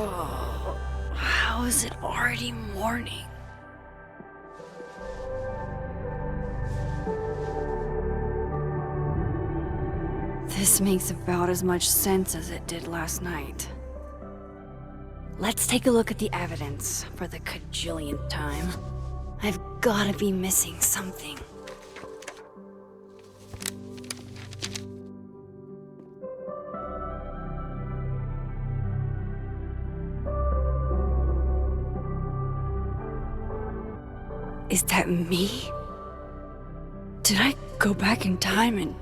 Oh, how is it already morning? This makes about as much sense as it did last night. Let's take a look at the evidence for the cajillionth time. I've gotta be missing something. Is that me? Did I go back in time and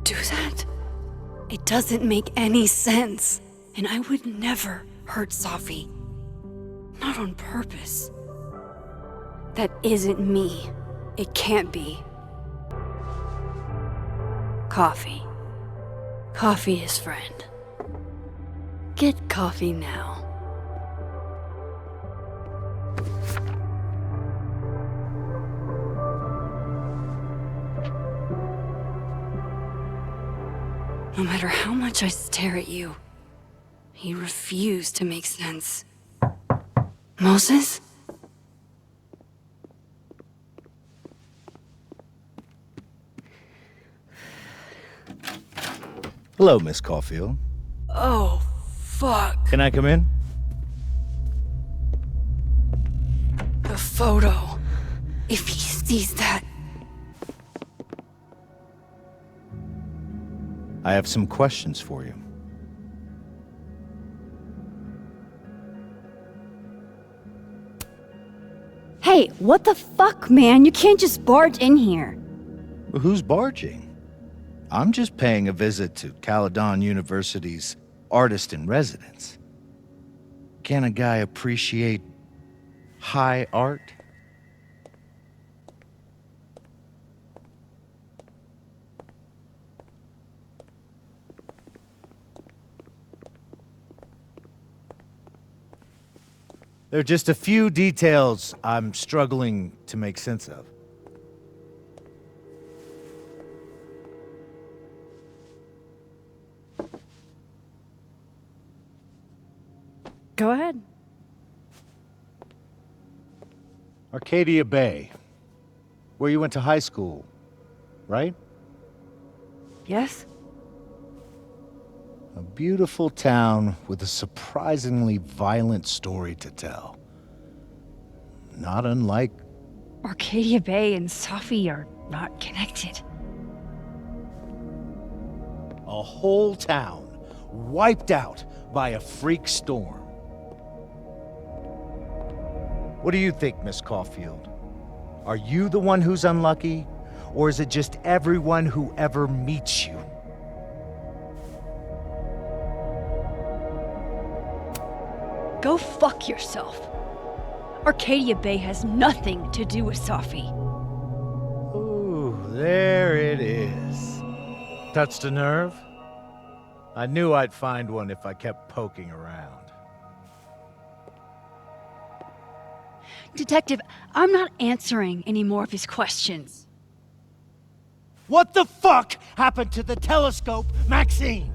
do that? It doesn't make any sense. And I would never hurt Safi. Not on purpose. That isn't me. It can't be. Coffee. Coffee is friend. Get coffee now. No matter how much I stare at you, you refuse to make sense. Moses? Hello, Miss Caulfield. Oh, fuck. Can I come in? The photo. If he sees that... I have some questions for you. Hey, what the fuck, man? You can't just barge in here. Who's barging? I'm just paying a visit to Caledon University's artist in residence. Can a guy appreciate high art? There are just a few details I'm struggling to make sense of. Go ahead. Arcadia Bay, where you went to high school, right? Yes? A beautiful town with a surprisingly violent story to tell. Not unlike... Arcadia Bay and Safi are not connected. a whole town wiped out by a freak storm. What do you think, Miss Caulfield? Are you the one who's unlucky, or is it just everyone who ever meets you? Go fuck yourself. Arcadia Bay has nothing to do with Safi. Ooh, there it is. Touched a nerve? I knew I'd find one if I kept poking around. Detective, I'm not answering any more of his questions. What the fuck happened to the telescope, Maxine?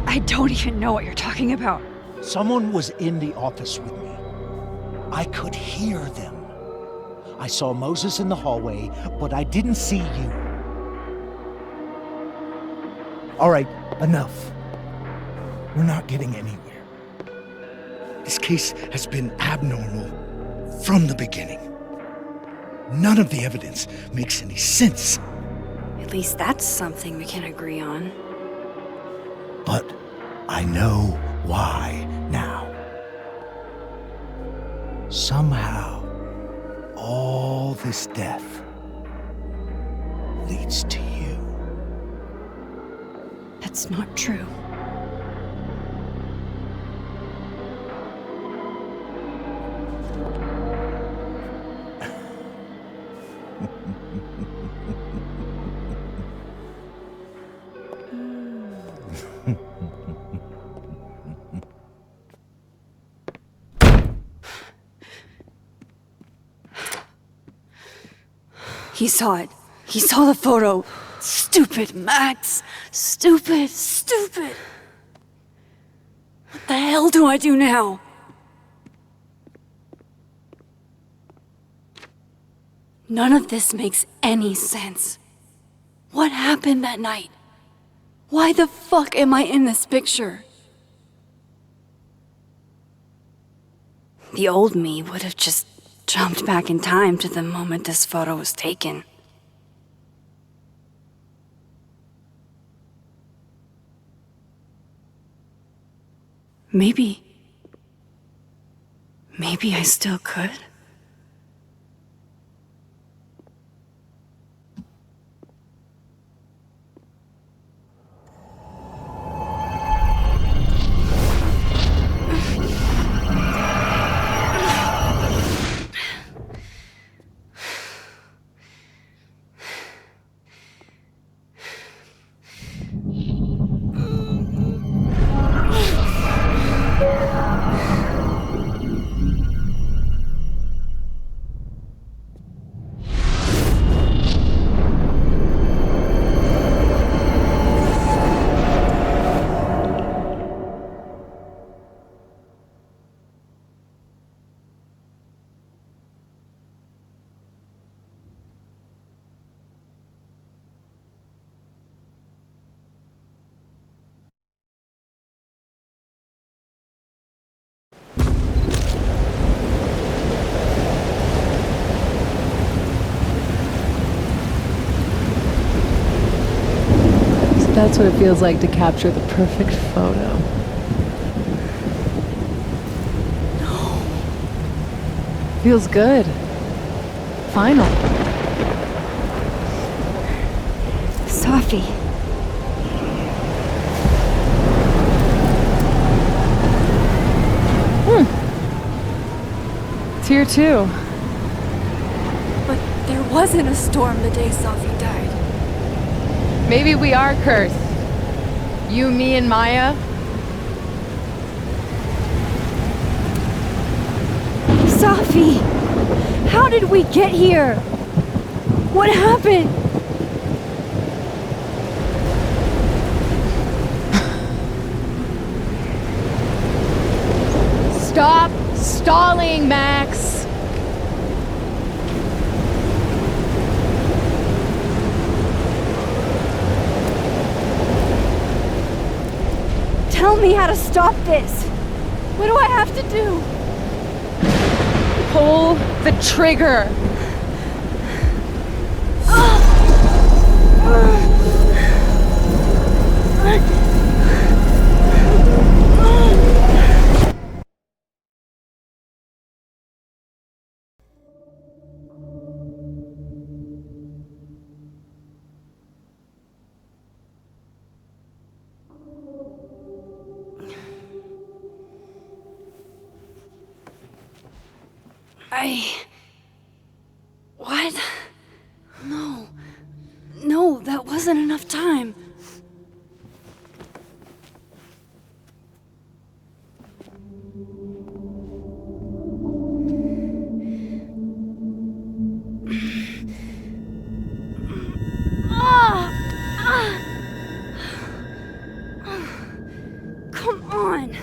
I don't even know what you're talking about. Someone was in the office with me. I could hear them. I saw Moses in the hallway, but I didn't see you. All right, enough. We're not getting anywhere. This case has been abnormal from the beginning. None of the evidence makes any sense. At least that's something we can agree on. But I know why now. Somehow, all this death leads to you. That's not true. He saw it. He saw the photo. Stupid, Max. Stupid, stupid. What the hell do I do now? None of this makes any sense. What happened that night? Why the fuck am I in this picture? The old me would have just jumped back in time to the moment this photo was taken. Maybe I still could. That's what it feels like to capture the perfect photo. No. Feels good. Final. Sophie. It's here too. But there wasn't a storm the day Sophie died. Maybe we are cursed. You, me, and Maya. Sophie! How did we get here? What happened? Stop stalling, Max! Tell me how to stop this. What do I have to do? Pull the trigger. What? No. No, that wasn't enough time. Come on.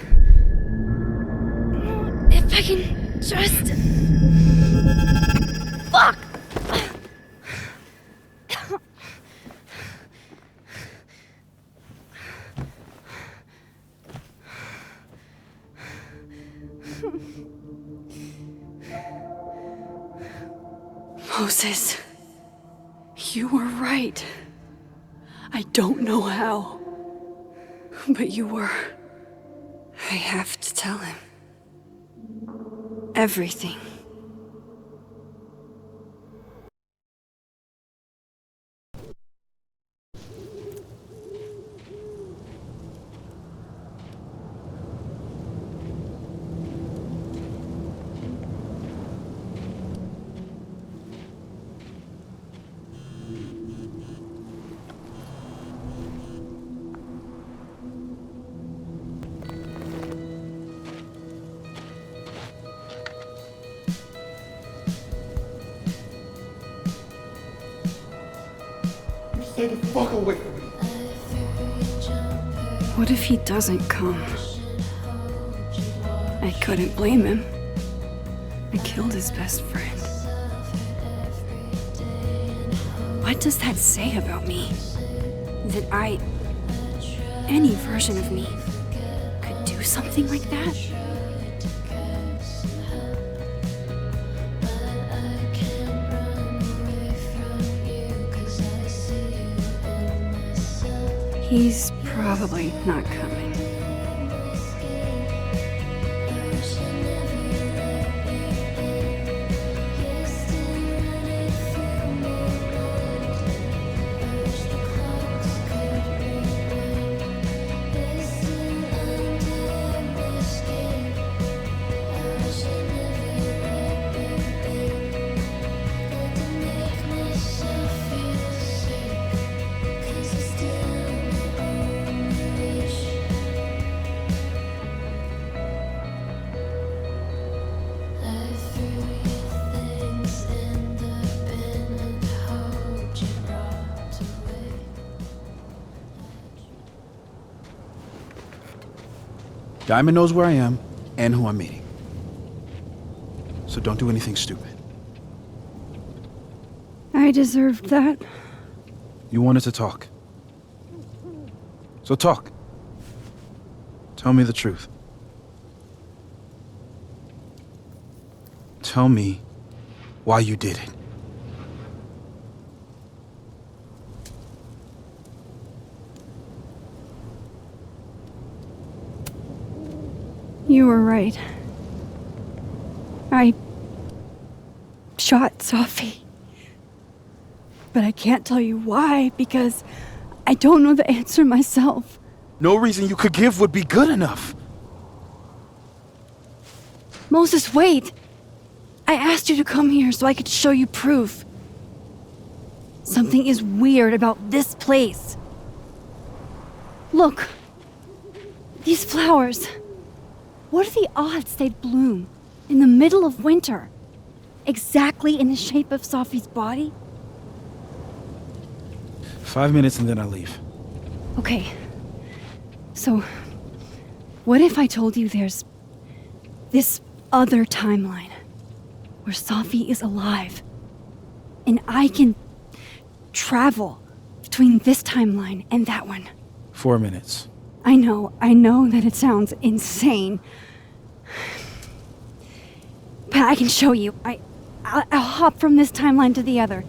If I can just... Fuck! Moses, you were right. I don't know how, but you were. I have to tell him. Everything. Stay the fuck away from me. What if he doesn't come? I couldn't blame him. I killed his best friend. What does that say about me? That any version of me, could do something like that? He's probably not coming. Diamond knows where I am and who I'm meeting. So don't do anything stupid. I deserved that. You wanted to talk. So talk. Tell me the truth. Tell me why you did it. You were right. I shot Sophie. But I can't tell you why, because I don't know the answer myself. No reason you could give would be good enough. Moses, wait! I asked you to come here so I could show you proof. Something is weird about this place. Look. These flowers. What are the odds they'd bloom in the middle of winter? Exactly in the shape of Sophie's body? 5 minutes and then I leave. Okay. So, what if I told you there's this other timeline where Sophie is alive and I can travel between this timeline and that one? 4 minutes. I know that it sounds insane. But I can show you. I'll hop from this timeline to the other.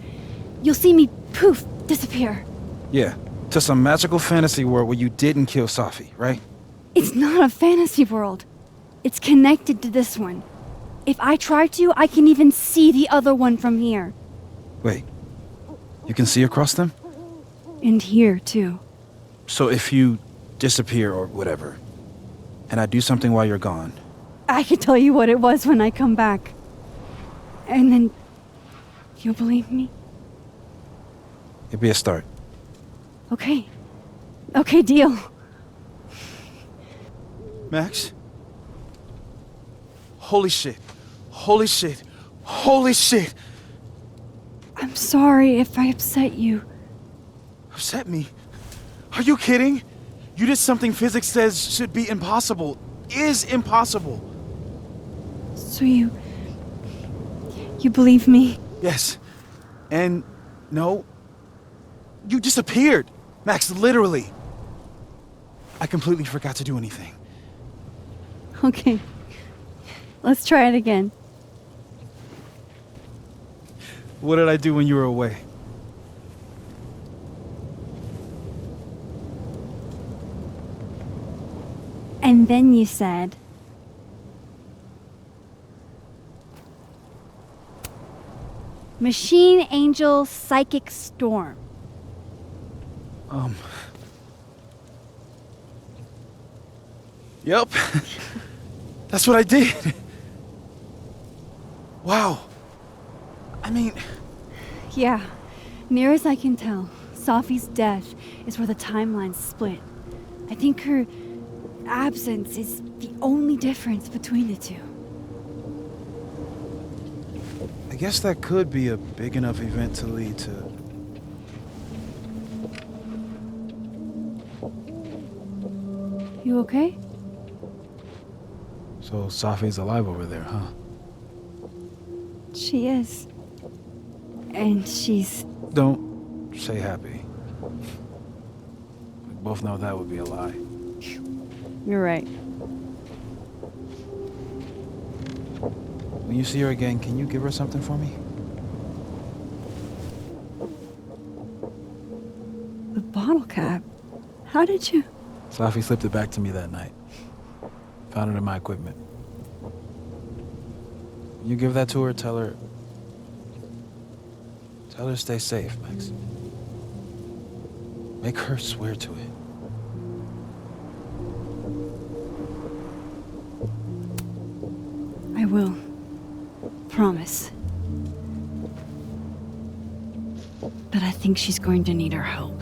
You'll see me, poof, disappear. Yeah, to some magical fantasy world where you didn't kill Sophie, right? It's not a fantasy world. It's connected to this one. If I try to, I can even see the other one from here. Wait, you can see across them? And here, too. So if you disappear or whatever, and I do something while you're gone, I can tell you what it was when I come back. And then you'll believe me? it'd be a start. Okay. Okay, deal. Max? Holy shit. Holy shit. Holy shit. I'm sorry if I upset you. Upset me? Are you kidding? You did something physics says should be impossible. Is impossible. So you believe me? Yes. And no. You disappeared. Max, literally. I completely forgot to do anything. Okay. Let's try it again. What did I do when you were away? And then you said, Machine Angel Psychic Storm. Yep. That's what I did. Wow. I mean... Yeah, near as I can tell, Sophie's death is where the timelines split. I think her absence is the only difference between the two. I guess that could be a big enough event to lead to... You okay? So Safi's alive over there, huh? She is. And she's... Don't say happy. We both know that would be a lie. You're right. When you see her again, can you give her something for me? The bottle cap? How did you... Safi slipped it back to me that night. Found it in my equipment. You give that to her, tell her stay safe, Max. Make her swear to it. I will. Promise. But I think she's going to need our help.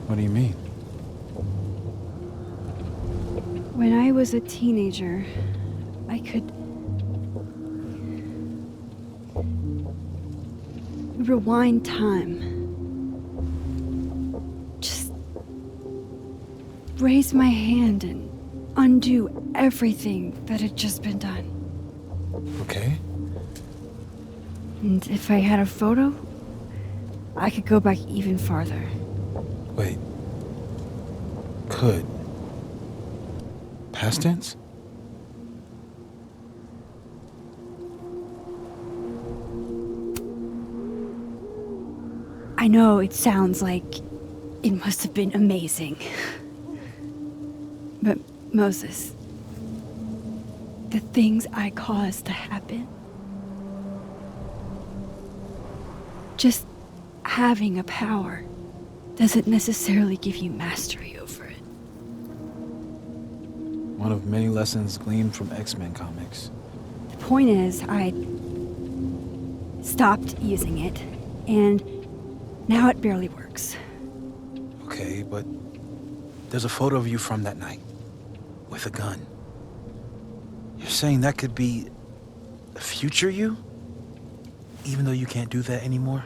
What do you mean? When I was a teenager, I could rewind time. Just raise my hand and undo everything that had just been done. Okay. And if I had a photo, I could go back even farther. Wait. Could. Past tense? I know it sounds like it must have been amazing. But Moses, the things I caused to happen, just having a power doesn't necessarily give you mastery over it. One of many lessons gleaned from X-Men comics. The point is, I stopped using it, and now it barely works. Okay, but there's a photo of you from that night. With a gun. You're saying that could be a future you? Even though you can't do that anymore?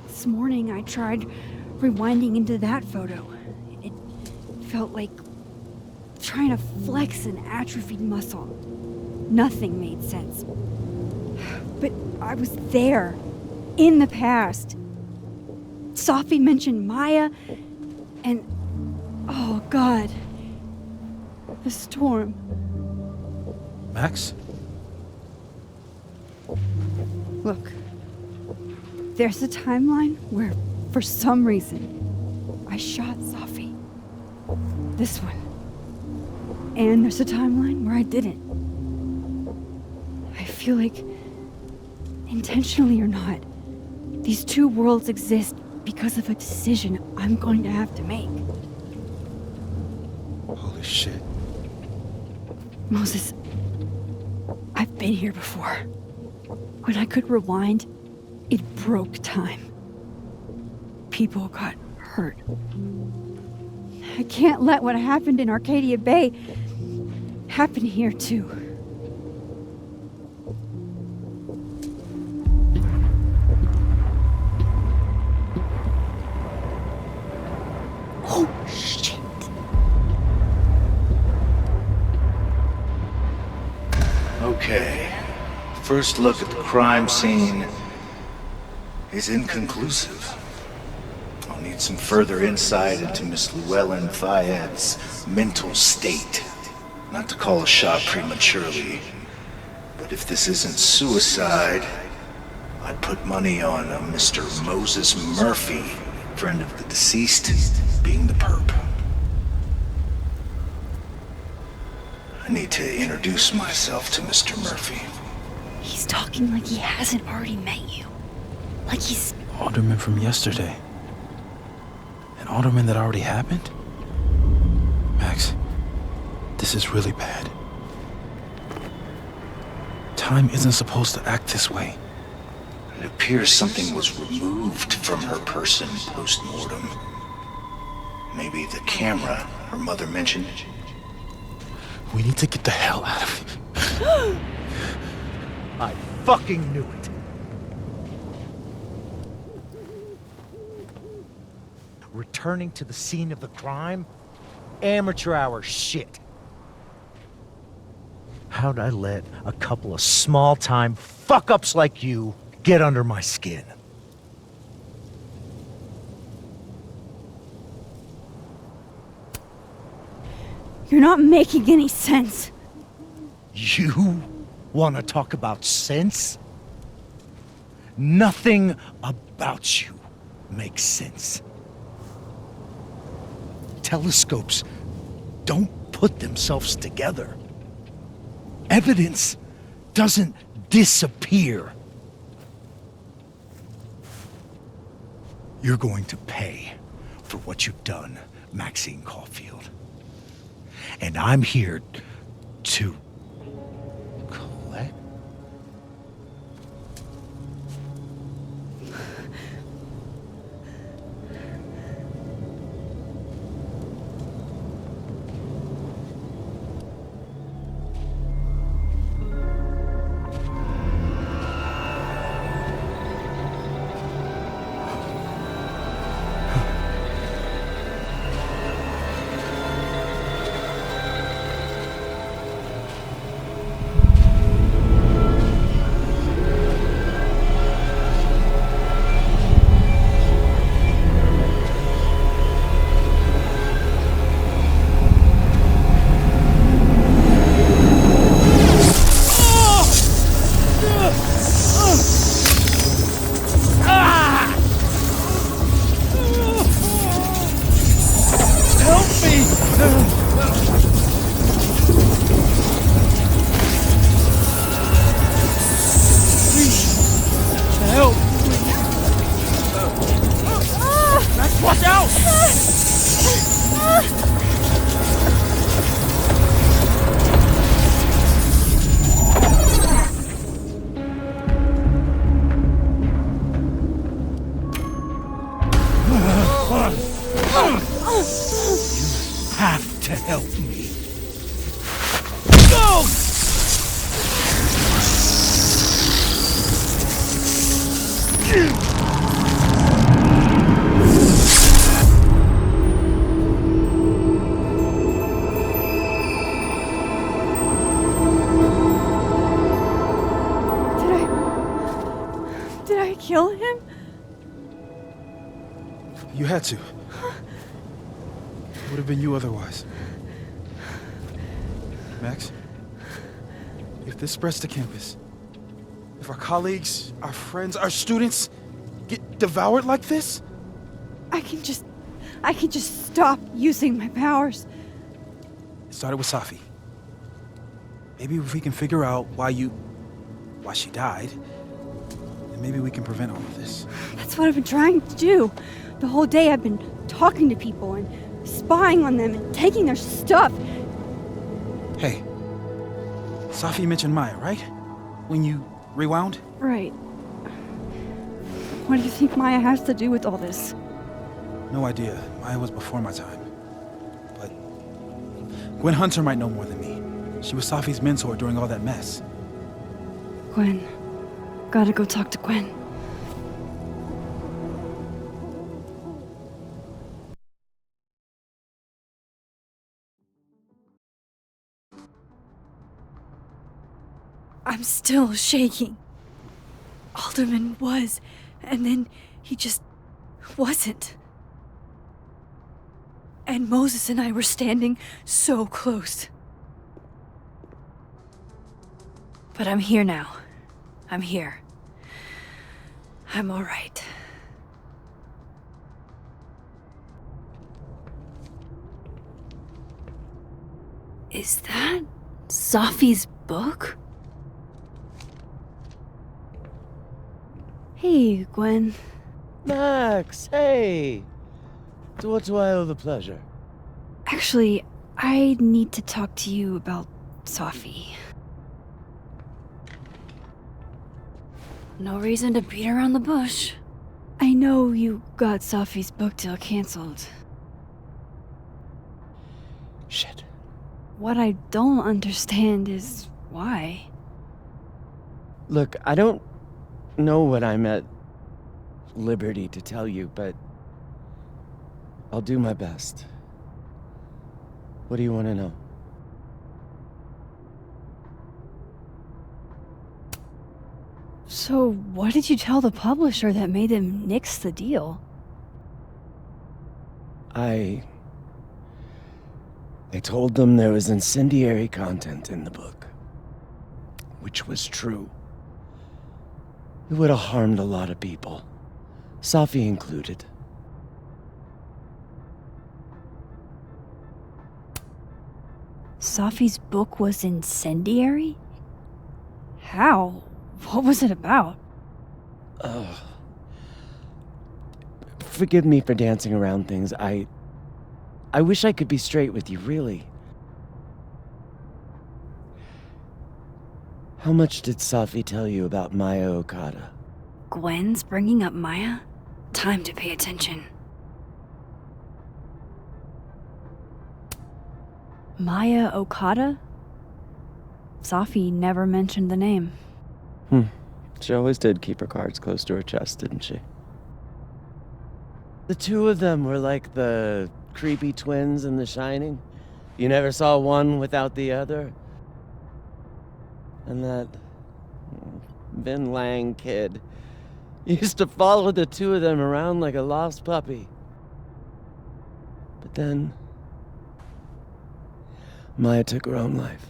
This morning I tried rewinding into that photo. It felt like trying to flex an atrophied muscle. Nothing made sense. But I was there, in the past. Safi mentioned Maya, and oh God, the storm. Max? Look, there's a timeline where, for some reason, I shot Safi. This one. And there's a timeline where I didn't. I feel like, intentionally or not, these two worlds exist because of a decision I'm going to have to make. Holy shit. Moses, I've been here before. When I could rewind, it broke time. People got hurt. I can't let what happened in Arcadia Bay happen here too. Oh, shit. Okay. First look at the crime scene is inconclusive. I'll need some further insight into Miss Llewellyn Fayette's mental state. Not to call a shot prematurely, but if this isn't suicide, I'd put money on a Mr. Moses Murphy, friend of the deceased, being the perp. I need to introduce myself to Mr. Murphy. He's talking like he hasn't already met you. Like he's... Alderman from yesterday. An alderman that already happened? Max, this is really bad. Time isn't supposed to act this way. It appears something was removed from her person post-mortem. Maybe the camera her mother mentioned. We need to get the hell out of here. I fucking knew it. returning to the scene of the crime? Amateur hour shit. How'd I let a couple of small-time fuck-ups like you get under my skin? You're not making any sense. You want to talk about sense? Nothing about you makes sense. Telescopes don't put themselves together. Evidence doesn't disappear. You're going to pay for what you've done, Maxine Caulfield. And I'm here to collect. Have to help me. Go! Did I kill him? You had to. It would have been you otherwise. Max, if this spreads to campus, if our colleagues, our friends, our students get devoured like this, I can just stop using my powers. it started with Safi. Maybe if we can figure out why she died, then maybe we can prevent all of this. That's what I've been trying to do. The whole day I've been talking to people and spying on them and taking their stuff. Hey, Safi mentioned Maya, right? When you rewound? Right. What do you think Maya has to do with all this? No idea. Maya was before my time. But Gwen Hunter might know more than me. She was Safi's mentor during all that mess. Gwen. Gotta go talk to Gwen. I'm still shaking. Alderman was, and then he just wasn't. And Moses and I were standing so close. But I'm here now. I'm here. I'm all right. Is that Safi's book? Hey, Gwen. Max, hey! To what do I owe the pleasure? Actually, I need to talk to you about Safi. No reason to beat around the bush. I know you got Safi's book deal canceled. Shit. What I don't understand is why. Look, I don't know what I'm at liberty to tell you, but I'll do my best. What do you want to know? So, what did you tell the publisher that made them nix the deal? I told them there was incendiary content in the book. Which was true. It would have harmed a lot of people. Safi included. Safi's book was incendiary? How? What was it about? Forgive me for dancing around things. I wish I could be straight with you, really. How much did Safi tell you about Maya Okada? Gwen's bringing up Maya? Time to pay attention. Maya Okada? Safi never mentioned the name. She always did keep her cards close to her chest, didn't she? The two of them were like the creepy twins in The Shining. You never saw one without the other. And that Vin Lang kid used to follow the two of them around like a lost puppy. But then Maya took her own life.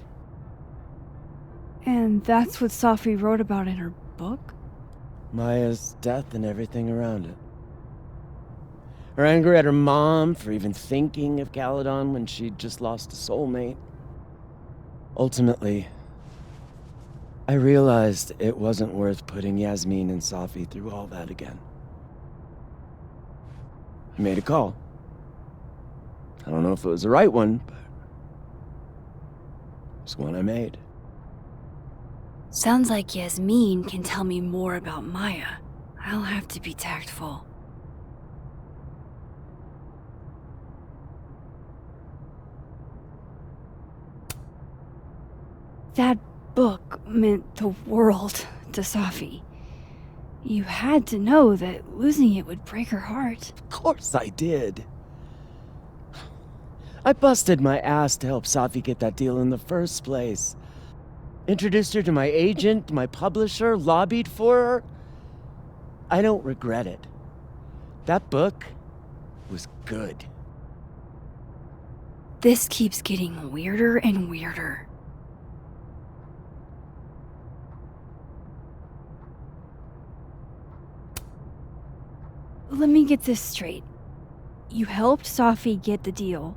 And that's what Safi wrote about in her book? Maya's death and everything around it. Her anger at her mom for even thinking of Caledon when she'd just lost a soulmate. Ultimately, I realized it wasn't worth putting Yasmin and Safi through all that again. I made a call. I don't know if it was the right one, but it's one I made. Sounds like Yasmin can tell me more about Maya. I'll have to be tactful. That book meant the world to Safi. You had to know that losing it would break her heart. Of course I did. I busted my ass to help Safi get that deal in the first place. Introduced her to my agent, my publisher, lobbied for her. I don't regret it. That book was good. This keeps getting weirder and weirder. Let me get this straight. You helped Safi get the deal,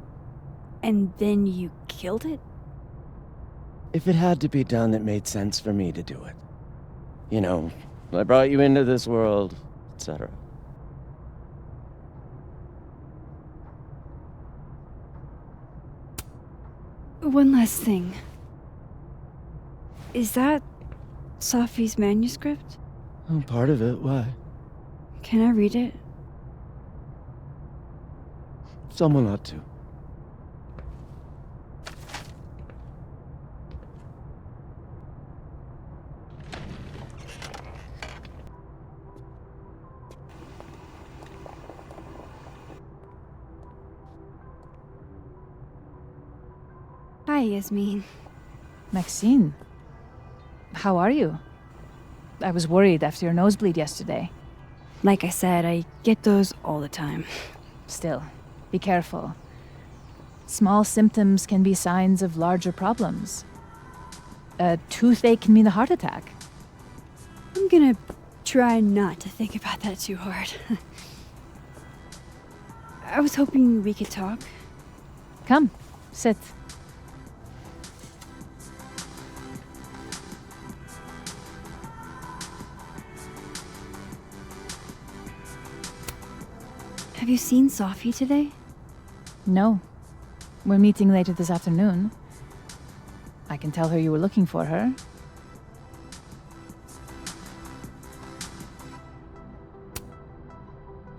and then you killed it? If it had to be done, it made sense for me to do it. You know, I brought you into this world, etc. One last thing. Is that Safi's manuscript? Oh, part of it, why? Can I read it? Someone ought to. Hi, Yasmin. Maxine, how are you? I was worried after your nosebleed yesterday. Like I said, I get those all the time. Still, be careful. Small symptoms can be signs of larger problems. A toothache can mean a heart attack. I'm gonna try not to think about that too hard. I was hoping we could talk. Come, sit. Have you seen Safi today? No. We're meeting later this afternoon. I can tell her you were looking for her.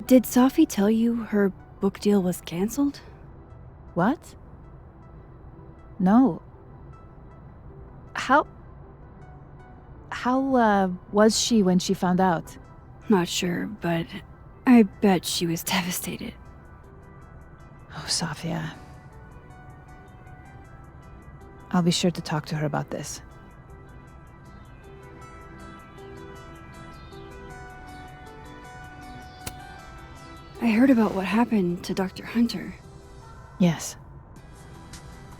Did Safi tell you her book deal was canceled? What? No. How was she when she found out? Not sure, but I bet she was devastated. Oh, Safia. I'll be sure to talk to her about this. I heard about what happened to Dr. Hunter. Yes,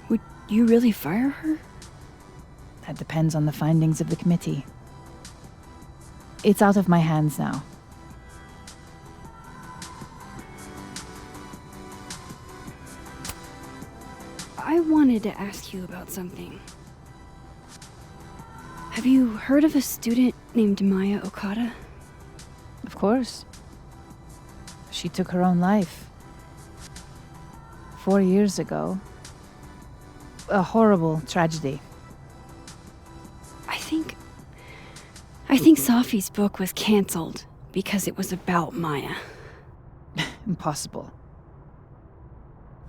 Would you really fire her? that depends on the findings of the committee. It's out of my hands now. I wanted to ask you about something. Have you heard of a student named Maya Okada? Of course. She took her own life. 4 years ago. A horrible tragedy. I think Safi's book was cancelled because it was about Maya. Impossible.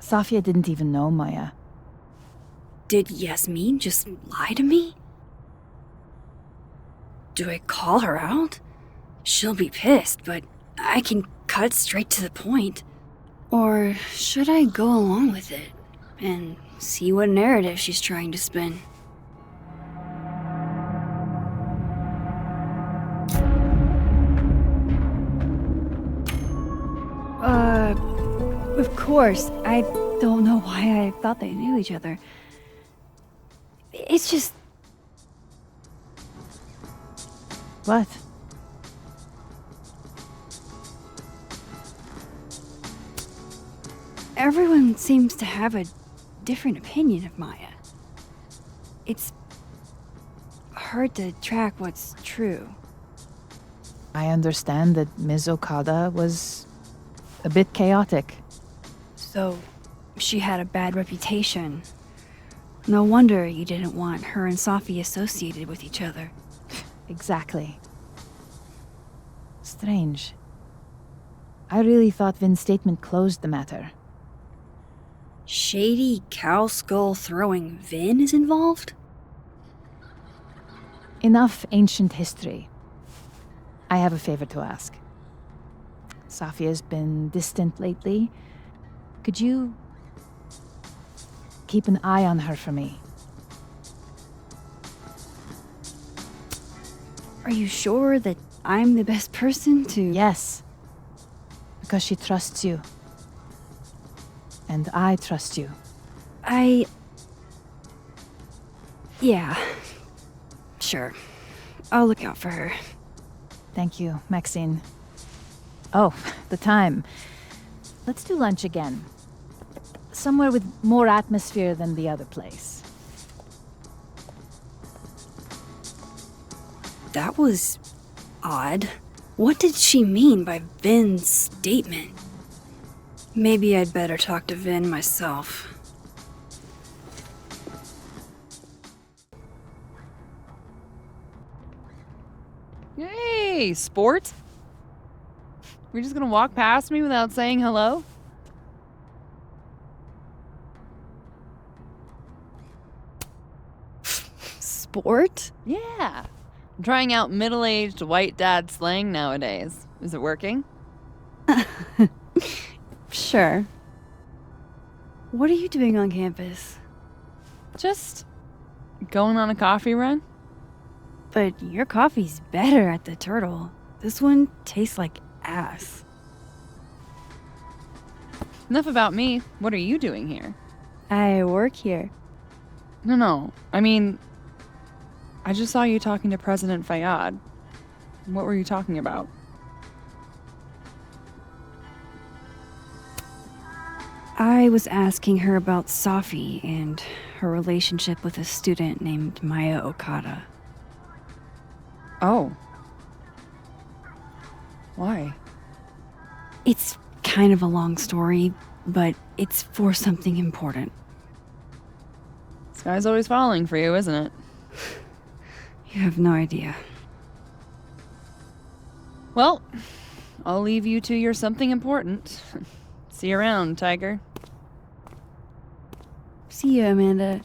Safia didn't even know Maya. Did Yasmin just lie to me? Do I call her out? She'll be pissed, but I can cut straight to the point. Or should I go along with it and see what narrative she's trying to spin? Of course. I don't know why I thought they knew each other. It's just... What? Everyone seems to have a different opinion of Maya. It's hard to track what's true. I understand that Ms. Okada was a bit chaotic. So, she had a bad reputation. No wonder you didn't want her and Safi associated with each other. Exactly. Strange. I really thought Vin's statement closed the matter. Shady cow skull throwing Vin is involved? Enough ancient history. I have a favor to ask. Safia's been distant lately. Could you keep an eye on her for me? Are you sure that I'm the best person to... Yes. Because she trusts you. And I trust you. Yeah. Sure. I'll look out for her. Thank you, Maxine. Oh, the time. Let's do lunch again. Somewhere with more atmosphere than the other place. That was odd. What did she mean by Vin's statement? Maybe I'd better talk to Vin myself. Hey, sport. You're just gonna walk past me without saying hello? Sport? Yeah. I'm trying out middle-aged white dad slang nowadays. Is it working? Sure. What are you doing on campus? Just going on a coffee run? But your coffee's better at the Turtle. This one tastes like ass. Enough about me. What are you doing here? I work here. No. I mean, I just saw you talking to President Fayyad. What were you talking about? I was asking her about Safi and her relationship with a student named Maya Okada. Oh. Why? It's kind of a long story, but it's for something important. Sky's always falling for you, isn't it? You have no idea. Well, I'll leave you to your something important. See you around, Tiger. See you, Amanda.